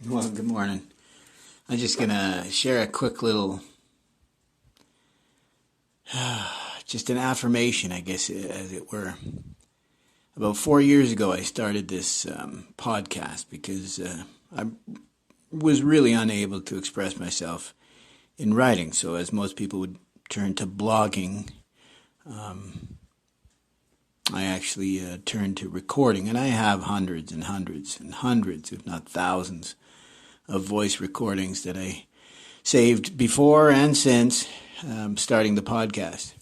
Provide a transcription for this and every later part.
Well, good morning. I'm just going to share a quick little, just an affirmation, I guess, as it were. About 4 years ago, I started this podcast because I was really unable to express myself in writing. So as most people would turn to blogging, I actually turned to recording. And I have hundreds and hundreds and hundreds, if not thousands, of voice recordings that I saved before and since starting the podcast,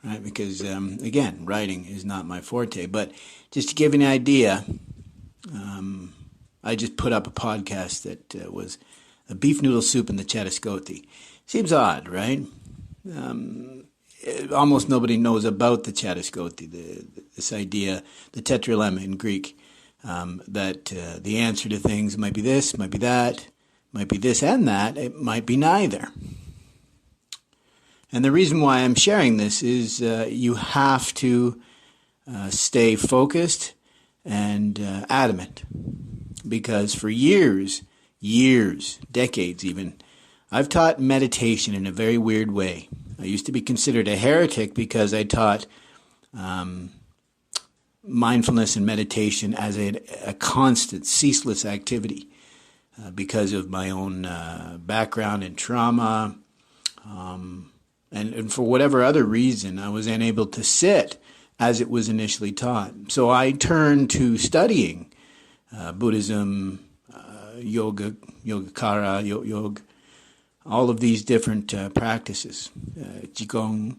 right? Because, again, writing is not my forte. But just to give you an idea, I just put up a podcast that was a beef noodle soup in the catuskoti. Seems odd, right? Almost nobody knows about the catuskoti, this idea, the tetralemma in Greek. That the answer to things might be this, might be that, might be this and that, it might be neither. And the reason why I'm sharing this is you have to stay focused and adamant. Because for years, decades even, I've taught meditation in a very weird way. I used to be considered a heretic because I taught mindfulness and meditation as a constant, ceaseless activity because of my own background and trauma. And for whatever other reason, I was unable to sit as it was initially taught. So I turned to studying Buddhism, yoga, Yogacara, yoga, all of these different practices, Qigong,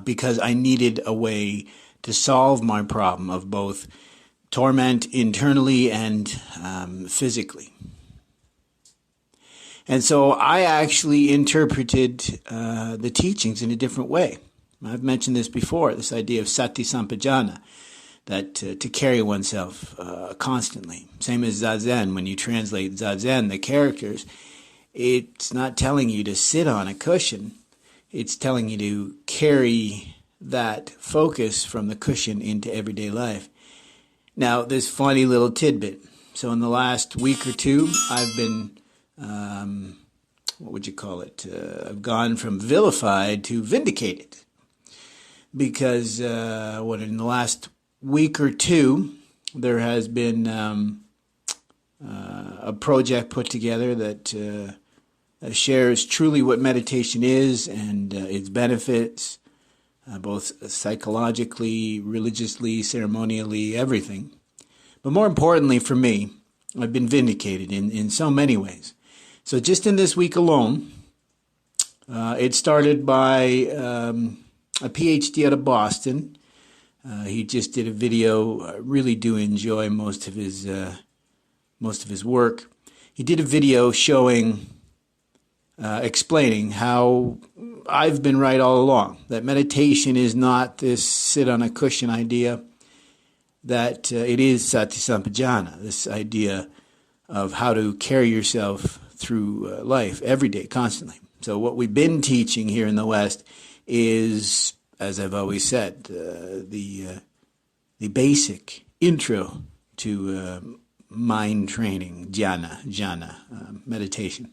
because I needed a way to solve my problem of both torment internally and physically. And so I actually interpreted the teachings in a different way. I've mentioned this before, this idea of sati sampajana, that to carry oneself constantly. Same as Zazen. When you translate Zazen, the characters, it's not telling you to sit on a cushion. It's telling you to carry that focus from the cushion into everyday life. Now, this funny little tidbit. So in the last week or two, I've been, what would you call it? I've gone from vilified to vindicated. Because in the last week or two, there has been a project put together that shares truly what meditation is and its benefits, both psychologically, religiously, ceremonially, everything. But more importantly for me, I've been vindicated in so many ways. So just in this week alone, it started by a PhD out of Boston. He just did a video. I really do enjoy most of his work. He did a video showing, explaining how I've been right all along, that meditation is not this sit on a cushion idea, that it is sati sampajana, this idea of how to carry yourself through life every day, constantly. So what we've been teaching here in the West is, as I've always said, the basic intro to mind training, jhana, meditation.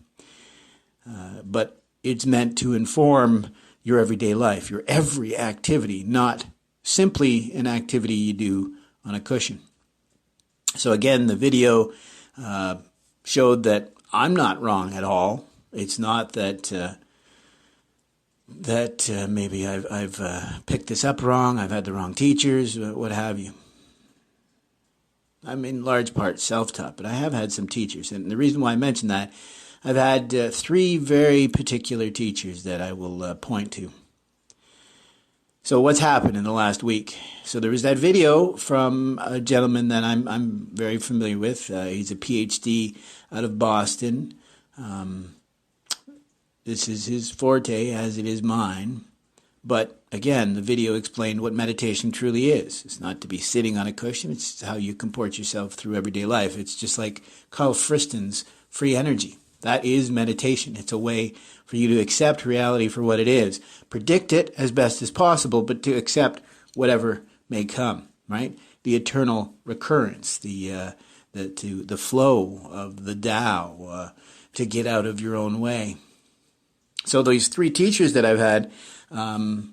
But it's meant to inform your everyday life, your every activity, not simply an activity you do on a cushion. So again, the video showed that I'm not wrong at all. It's not that maybe I've picked this up wrong, I've had the wrong teachers, what have you. I'm in large part self-taught, but I have had some teachers. And the reason why I mention that, I've had three very particular teachers that I will point to. So what's happened in the last week? So there was that video from a gentleman that I'm very familiar with. He's a PhD out of Boston. This is his forte, as it is mine. But again, the video explained what meditation truly is. It's not to be sitting on a cushion. It's how you comport yourself through everyday life. It's just like Carl Friston's free energy. That is meditation. It's a way for you to accept reality for what it is. Predict it as best as possible, but to accept whatever may come, right? The eternal recurrence, the the flow of the Tao, to get out of your own way. So these three teachers that I've had, the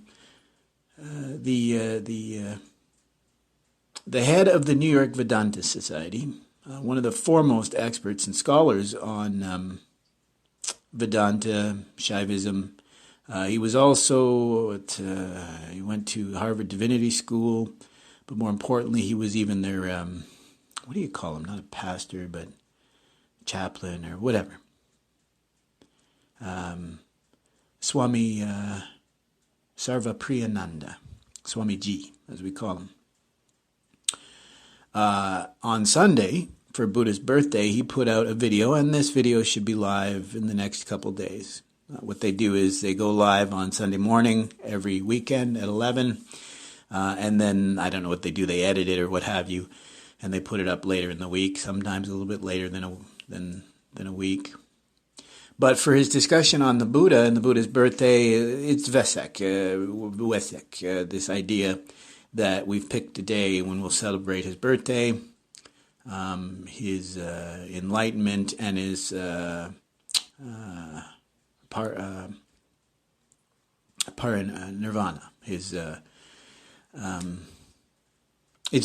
head of the New York Vedanta Society, one of the foremost experts and scholars on Vedanta, Shaivism. He was also he went to Harvard Divinity School, but more importantly, he was even their what do you call him? Not a pastor, but chaplain or whatever. Swami Sarvapriyananda, Swami Ji, as we call him. On Sunday, for Buddha's birthday, he put out a video, and this video should be live in the next couple days. What they do is they go live on Sunday morning every weekend at 11, and then, I don't know what they do, they edit it or what have you, and they put it up later in the week, sometimes a little bit later than a week. But for his discussion on the Buddha and the Buddha's birthday, it's Vesak, this idea that we've picked a day when we'll celebrate his birthday, his enlightenment, and his nirvana, his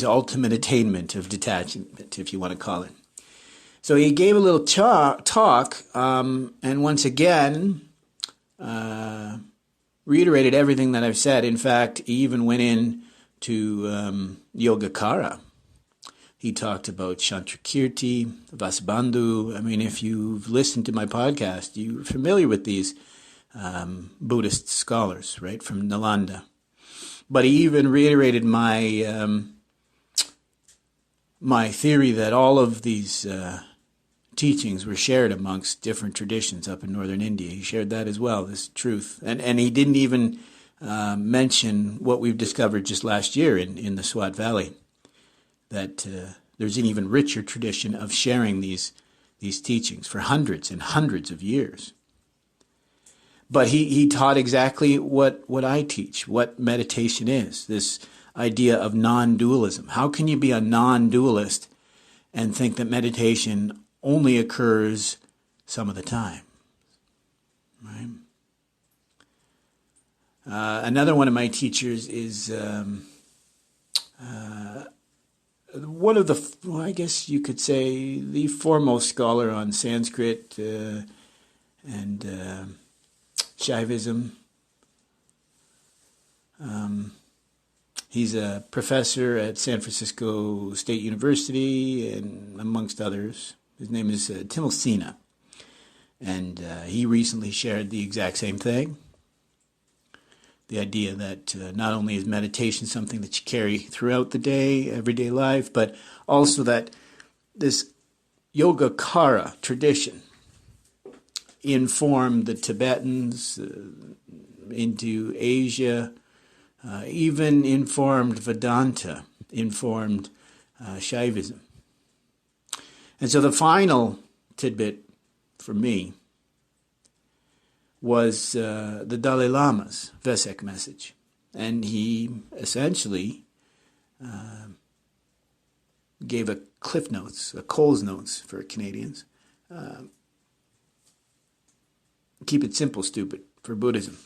ultimate attainment of detachment, if you want to call it. So he gave a little talk, and once again reiterated everything that I've said. In fact, he even went in to Yogacara. He talked about Chatskoti, Vasubandhu. I mean, if you've listened to my podcast, you're familiar with these Buddhist scholars, right, from Nalanda. But he even reiterated my my theory that all of these teachings were shared amongst different traditions up in northern India. He shared that as well, this truth. And he didn't even mention what we've discovered just last year in the Swat Valley, that there's an even richer tradition of sharing these teachings for hundreds and hundreds of years. But he taught exactly what I teach, what meditation is, this idea of non-dualism. How can you be a non-dualist and think that meditation only occurs some of the time? Right? Another one of my teachers is one of the, well, I guess you could say, the foremost scholar on Sanskrit and Shaivism. He's a professor at San Francisco State University, and amongst others. His name is Timosina, and he recently shared the exact same thing. The idea that not only is meditation something that you carry throughout the day, everyday life, but also that this Yogacara tradition informed the Tibetans into Asia, even informed Vedanta, informed Shaivism. And so the final tidbit for me was the Dalai Lama's Vesak message. And he essentially gave a Cliff Notes, a Coles Notes for Canadians. Keep it simple, stupid, for Buddhism.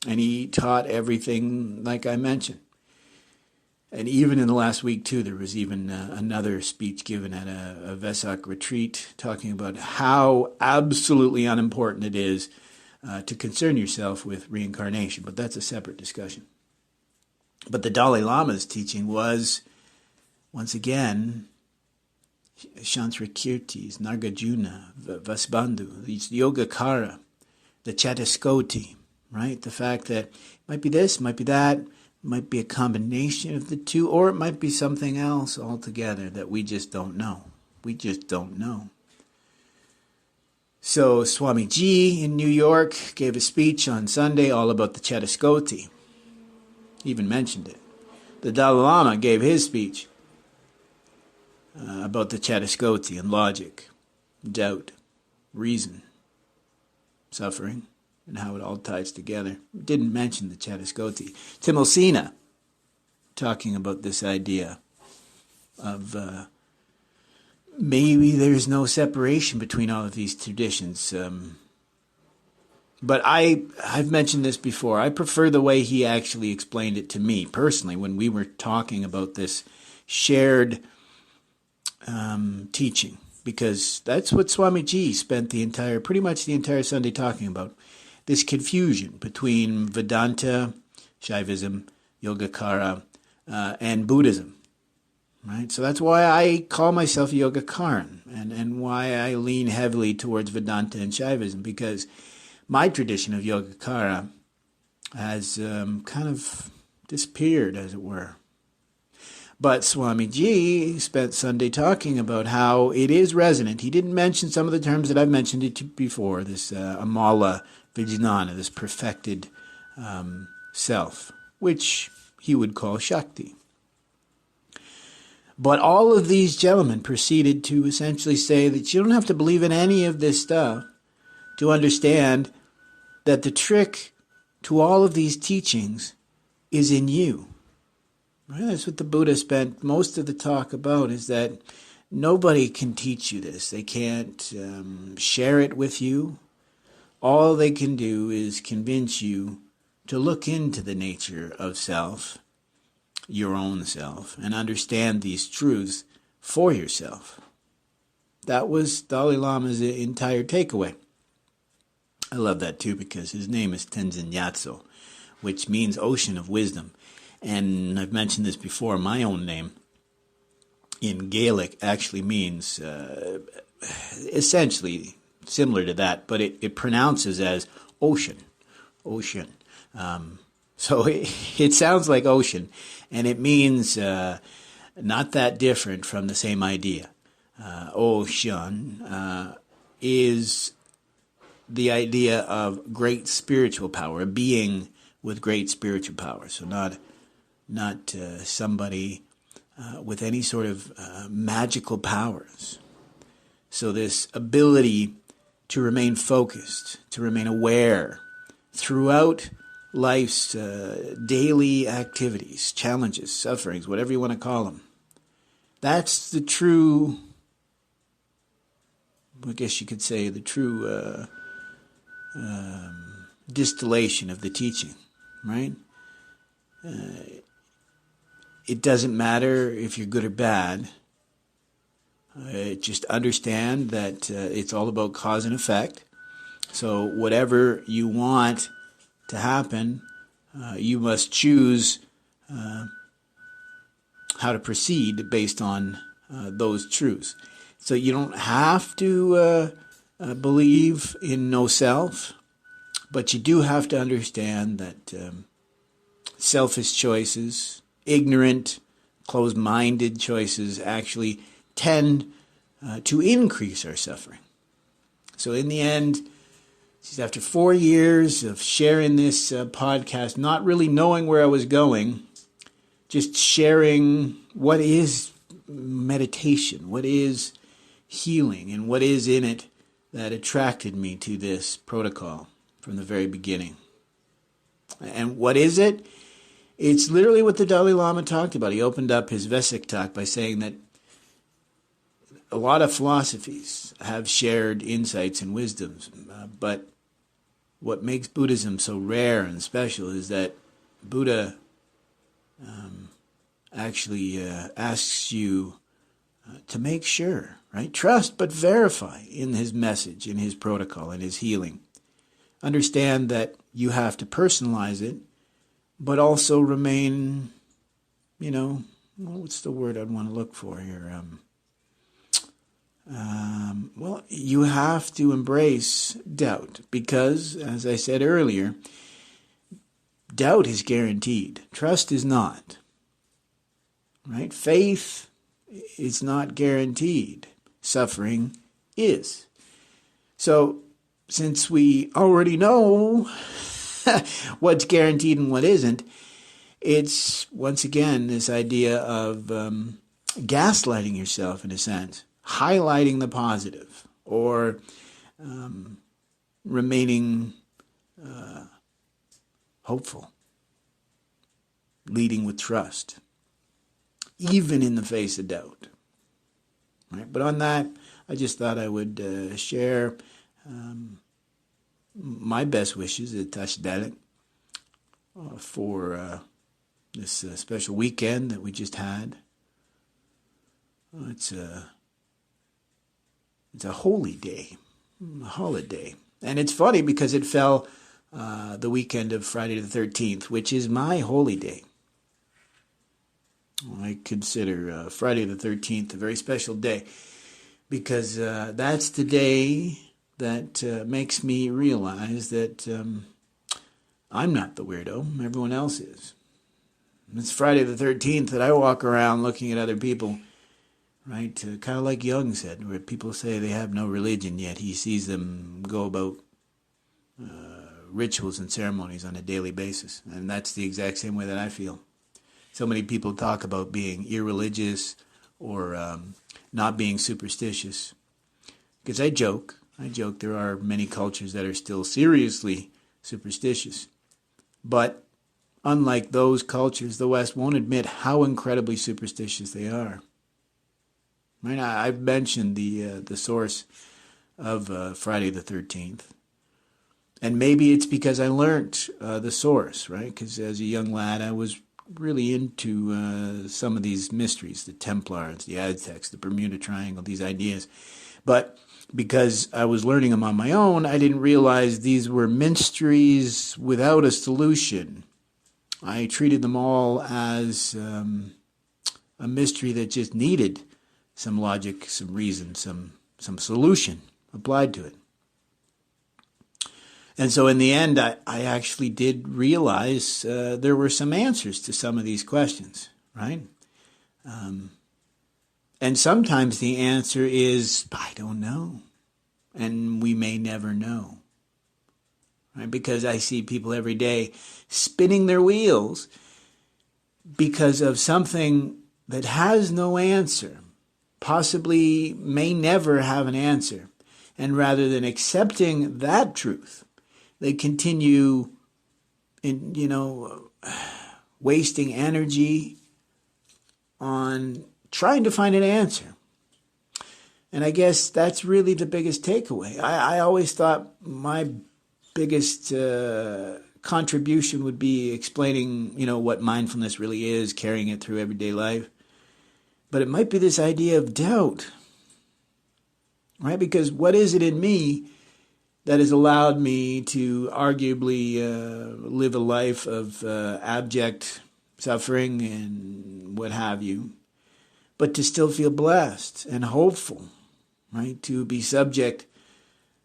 And he taught everything like I mentioned. And even in the last week, too, there was even another speech given at a Vesak retreat talking about how absolutely unimportant it is to concern yourself with reincarnation. But that's a separate discussion. But the Dalai Lama's teaching was, once again, Chatskoti, Nagarjuna, Vasubandhu, these Yogacara, the catuskoti, right? The fact that it might be this, might be that, might be a combination of the two, or it might be something else altogether that we just don't know. We just don't know. So Swami Ji in New York gave a speech on Sunday all about the catuskoti. He even mentioned it. The Dalai Lama gave his speech about the catuskoti and logic, doubt, reason, suffering, and how it all ties together. Didn't mention the catuskoti. Timosina, talking about this idea of maybe there's no separation between all of these traditions. But I've mentioned this before. I prefer the way he actually explained it to me personally when we were talking about this shared teaching, because that's what Swamiji spent pretty much the entire Sunday talking about. This confusion between Vedanta, Shaivism, Yogacara, and Buddhism. Right? So that's why I call myself a Yogacaran, and why I lean heavily towards Vedanta and Shaivism, because my tradition of Yogacara has kind of disappeared, as it were. But Swamiji spent Sunday talking about how it is resonant. He didn't mention some of the terms that I've mentioned it before, this Amala Vijnana, this perfected self, which he would call Shakti. But all of these gentlemen proceeded to essentially say that you don't have to believe in any of this stuff to understand that the trick to all of these teachings is in you. Right? That's what the Buddha spent most of the talk about, is that nobody can teach you this. They can't share it with you. All they can do is convince you to look into the nature of self, your own self, and understand these truths for yourself. That was Dalai Lama's entire takeaway. I love that too, because his name is Tenzin Gyatso, which means ocean of wisdom. And I've mentioned this before, my own name in Gaelic actually means essentially similar to that, but it pronounces as ocean. So it sounds like ocean, and it means not that different from the same idea. Ocean is the idea of great spiritual power, a being with great spiritual power. So not somebody with any sort of magical powers. So this ability to remain focused, to remain aware throughout life's daily activities, challenges, sufferings, whatever you want to call them. That's the true, I guess you could say, the true distillation of the teaching, right? It doesn't matter if you're good or bad. Just understand that it's all about cause and effect. So whatever you want to happen, you must choose how to proceed based on those truths. So you don't have to believe in no self, but you do have to understand that selfish choices, ignorant, closed-minded choices actually tend to increase our suffering. So in the end, after 4 years of sharing this podcast, not really knowing where I was going, just sharing what is meditation, what is healing, and what is in it that attracted me to this protocol from the very beginning. And what is it? It's literally what the Dalai Lama talked about. He opened up his Vesic talk by saying that a lot of philosophies have shared insights and wisdoms, but what makes Buddhism so rare and special is that Buddha actually asks you to make sure, right? Trust but verify in his message, in his protocol, in his healing. Understand that you have to personalize it, but also remain, what's the word I'd want to look for here? Well, you have to embrace doubt because, as I said earlier, doubt is guaranteed. Trust is not. Right? Faith is not guaranteed. Suffering is. So, since we already know what's guaranteed and what isn't, it's, once again, this idea of gaslighting yourself, in a sense. Highlighting the positive, or remaining hopeful, leading with trust, even in the face of doubt. Right? But on that, I just thought I would share my best wishes at Tashdalit for this special weekend that we just had. It's a holy day, a holiday. And it's funny because it fell the weekend of Friday the 13th, which is my holy day. I consider Friday the 13th a very special day because that's the day that makes me realize that I'm not the weirdo. Everyone else is. It's Friday the 13th that I walk around looking at other people, right? Kind of like Jung said, where people say they have no religion, yet he sees them go about rituals and ceremonies on a daily basis. And that's the exact same way that I feel. So many people talk about being irreligious or not being superstitious. Because I joke there are many cultures that are still seriously superstitious. But unlike those cultures, the West won't admit how incredibly superstitious they are. Right? I've mentioned the source of Friday the 13th. And maybe it's because I learned the source, right? Because as a young lad, I was really into some of these mysteries, the Templars, the Aztecs, the Bermuda Triangle, these ideas. But because I was learning them on my own, I didn't realize these were mysteries without a solution. I treated them all as a mystery that just needed some logic, some reason, some solution applied to it. And so in the end, I actually did realize there were some answers to some of these questions, right? And sometimes the answer is, I don't know. And we may never know. Right? Because I see people every day spinning their wheels because of something that has no answer, possibly may never have an answer. And rather than accepting that truth, they continue wasting energy on trying to find an answer. And I guess that's really the biggest takeaway. I always thought my biggest contribution would be explaining, what mindfulness really is, carrying it through everyday life. But it might be this idea of doubt, right? Because what is it in me that has allowed me to arguably live a life of abject suffering and what have you, but to still feel blessed and hopeful, right? To be subject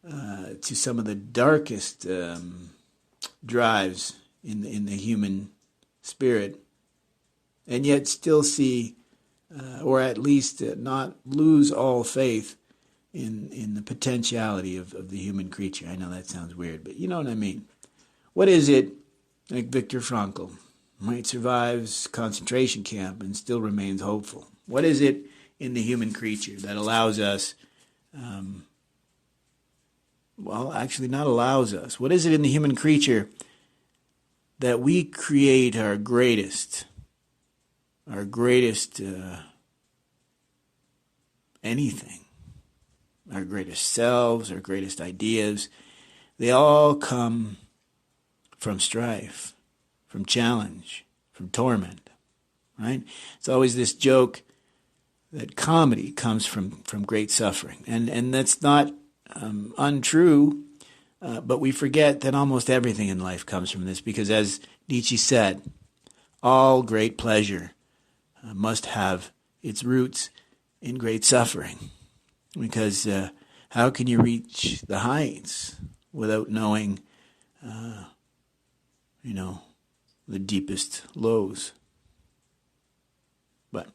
to some of the darkest drives in the human spirit, and yet still see, or at least not lose all faith in the potentiality of the human creature. I know that sounds weird, but you know what I mean. What is it, like Viktor Frankl, right, survives concentration camp and still remains hopeful? What is it in the human creature that allows us, actually not allows us, what is it in the human creature that we create our greatest anything? Our greatest selves, our greatest ideas, they all come from strife, from challenge, from torment, right? It's always this joke that comedy comes from great suffering. And that's not untrue, but we forget that almost everything in life comes from this because, as Nietzsche said, all great pleasure must have its roots in great suffering. Because how can you reach the heights without knowing, the deepest lows? But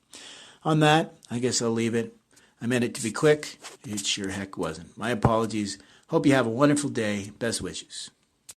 on that, I guess I'll leave it. I meant it to be quick. It sure heck wasn't. My apologies. Hope you have a wonderful day. Best wishes.